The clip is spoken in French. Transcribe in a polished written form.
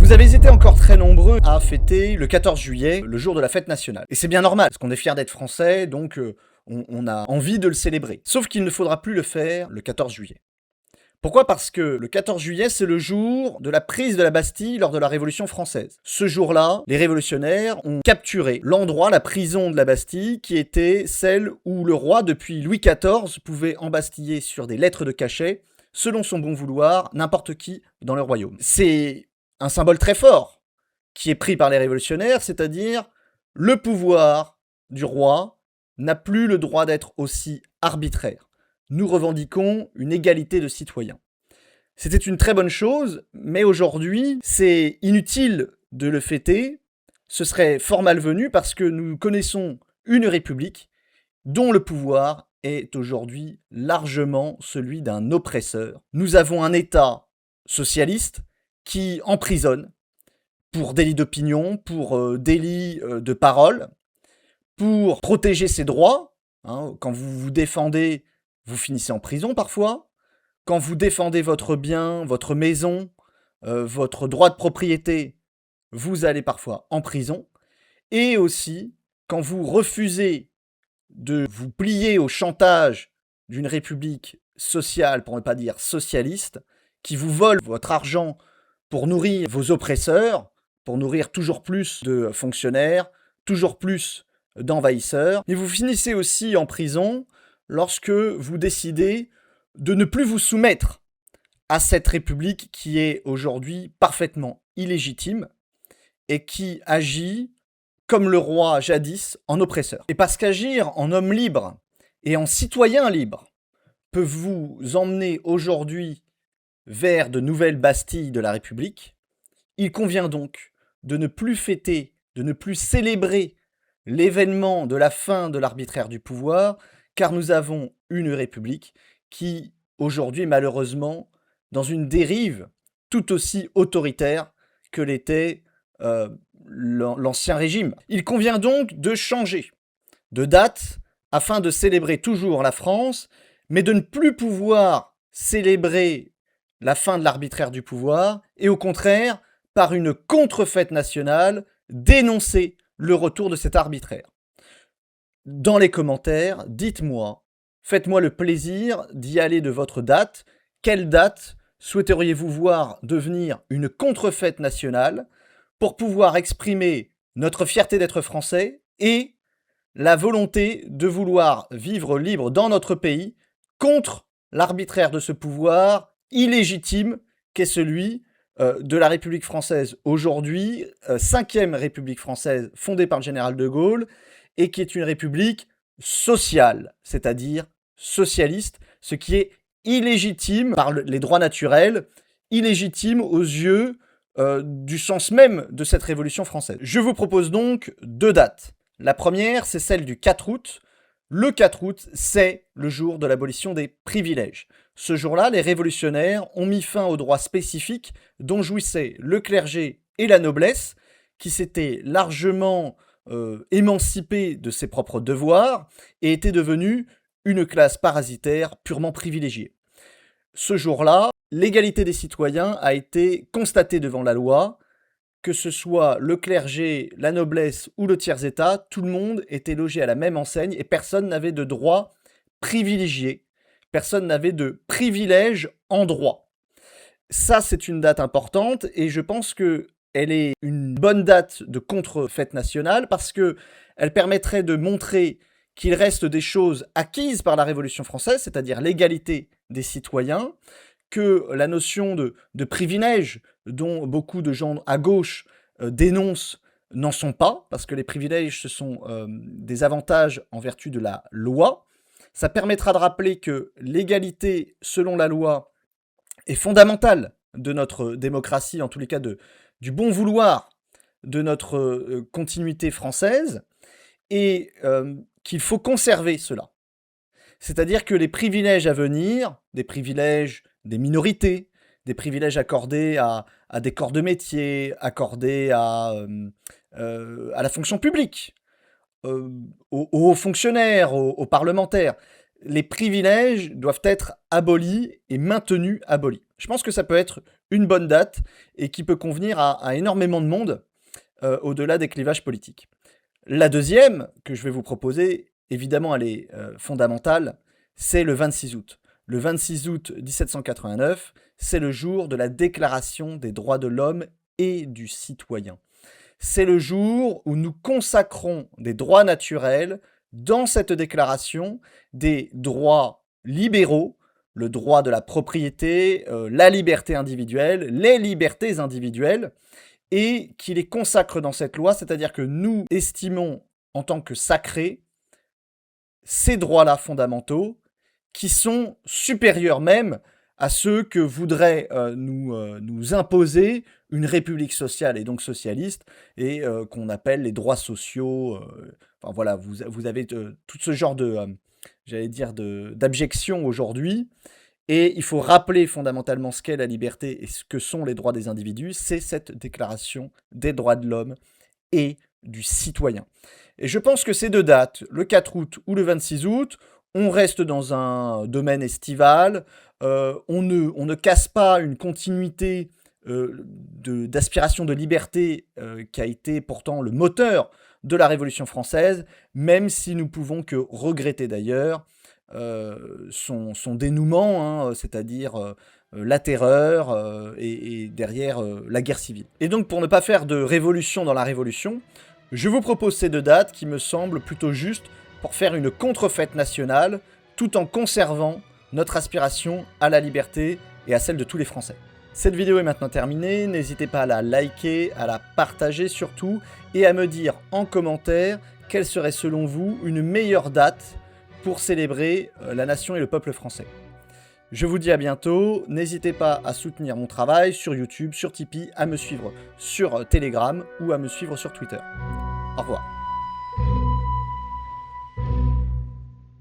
Vous avez été encore très nombreux à fêter le 14 juillet, le jour de la fête nationale. Et c'est bien normal, parce qu'on est fiers d'être français, donc on a envie de le célébrer. Sauf qu'il ne faudra plus le faire le 14 juillet. Pourquoi? Parce que le 14 juillet, c'est le jour de la prise de la Bastille lors de la Révolution française. Ce jour-là, les révolutionnaires ont capturé l'endroit, la prison de la Bastille, qui était celle où le roi, depuis Louis XIV, pouvait embastiller sur des lettres de cachet, selon son bon vouloir, n'importe qui dans le royaume. C'est un symbole très fort qui est pris par les révolutionnaires, c'est-à-dire le pouvoir du roi n'a plus le droit d'être aussi arbitraire. Nous revendiquons une égalité de citoyens. C'était une très bonne chose, mais aujourd'hui, c'est inutile de le fêter. Ce serait fort malvenu parce que nous connaissons une république dont le pouvoir est aujourd'hui largement celui d'un oppresseur. Nous avons un État socialiste qui emprisonne pour délit d'opinion, pour délit de parole, pour protéger ses droits. Quand vous vous défendez, vous finissez en prison parfois. Quand vous défendez votre bien, votre maison, votre droit de propriété, vous allez parfois en prison. Et aussi, quand vous refusez de vous plier au chantage d'une république sociale, pour ne pas dire socialiste, qui vous vole votre argent pour nourrir vos oppresseurs, pour nourrir toujours plus de fonctionnaires, toujours plus d'envahisseurs. Et vous finissez aussi en prison lorsque vous décidez de ne plus vous soumettre à cette république qui est aujourd'hui parfaitement illégitime et qui agit comme le roi jadis en oppresseur. Et parce qu'agir en homme libre et en citoyen libre peut vous emmener aujourd'hui vers de nouvelles Bastilles de la République, il convient donc de ne plus fêter, de ne plus célébrer l'événement de la fin de l'arbitraire du pouvoir, car nous avons une République qui, aujourd'hui, est malheureusement dans une dérive tout aussi autoritaire que l'était l'ancien régime. Il convient donc de changer de date afin de célébrer toujours la France, mais de ne plus pouvoir célébrer la fin de l'arbitraire du pouvoir, et au contraire, par une contrefête nationale, dénoncer le retour de cet arbitraire. Dans les commentaires, dites-moi, faites-moi le plaisir d'y aller de votre date. Quelle date souhaiteriez-vous voir devenir une contrefête nationale pour pouvoir exprimer notre fierté d'être français et la volonté de vouloir vivre libre dans notre pays contre l'arbitraire de ce pouvoir illégitime qu'est celui de la République française aujourd'hui, 5e République française fondée par le général de Gaulle, et qui est une république sociale, c'est-à-dire socialiste, ce qui est illégitime par les droits naturels, illégitime aux yeux du sens même de cette Révolution française. Je vous propose donc 2 dates. La première, c'est celle du 4 août. Le 4 août, c'est le jour de l'abolition des privilèges. Ce jour-là, les révolutionnaires ont mis fin aux droits spécifiques dont jouissaient le clergé et la noblesse, qui s'étaient largement émancipés de ses propres devoirs et étaient devenus une classe parasitaire purement privilégiée. Ce jour-là, l'égalité des citoyens a été constatée devant la loi. Que ce soit le clergé, la noblesse ou le tiers-état, tout le monde était logé à la même enseigne et personne n'avait de droit privilégié, personne n'avait de privilège en droit. Ça, c'est une date importante et je pense qu'elle est une bonne date de contre-fête nationale parce qu'elle permettrait de montrer qu'il reste des choses acquises par la Révolution française, c'est-à-dire l'égalité des citoyens, que la notion de privilège dont beaucoup de gens à gauche dénoncent n'en sont pas, parce que les privilèges, ce sont des avantages en vertu de la loi. Ça permettra de rappeler que l'égalité, selon la loi, est fondamentale de notre démocratie, en tous les cas du bon vouloir de notre continuité française, et qu'il faut conserver cela. C'est-à-dire que les privilèges à venir, des privilèges des minorités, des privilèges accordés à des corps de métier, accordés à la fonction publique, aux hauts fonctionnaires, aux parlementaires. Les privilèges doivent être abolis et maintenus abolis. Je pense que ça peut être une bonne date et qui peut convenir à énormément de monde au-delà des clivages politiques. La deuxième que je vais vous proposer, évidemment elle est fondamentale, c'est le 26 août. Le 26 août 1789, c'est le jour de la Déclaration des droits de l'homme et du citoyen. C'est le jour où nous consacrons des droits naturels dans cette déclaration, des droits libéraux, le droit de la propriété, la liberté individuelle, les libertés individuelles, et qui les consacre dans cette loi, c'est-à-dire que nous estimons en tant que sacrés ces droits-là fondamentaux qui sont supérieurs même à ceux que voudrait nous imposer une république sociale et donc socialiste et qu'on appelle les droits sociaux. Enfin voilà, vous avez tout ce genre de, j'allais dire, d'abjection aujourd'hui. Et il faut rappeler fondamentalement ce qu'est la liberté et ce que sont les droits des individus. C'est cette déclaration des droits de l'homme et du citoyen. Et je pense que ces deux dates, le 4 août ou le 26 août, on reste dans un domaine estival, on ne casse pas une continuité d'aspiration de liberté qui a été pourtant le moteur de la Révolution française, même si nous pouvons que regretter d'ailleurs son dénouement, hein, c'est-à-dire la terreur et derrière la guerre civile. Et donc pour ne pas faire de révolution dans la révolution, je vous propose ces deux dates qui me semblent plutôt justes pour faire une contrefête nationale tout en conservant notre aspiration à la liberté et à celle de tous les Français. Cette vidéo est maintenant terminée, n'hésitez pas à la liker, à la partager surtout et à me dire en commentaire quelle serait selon vous une meilleure date pour célébrer la nation et le peuple français. Je vous dis à bientôt, n'hésitez pas à soutenir mon travail sur YouTube, sur Tipeee, à me suivre sur Telegram ou à me suivre sur Twitter. Au revoir.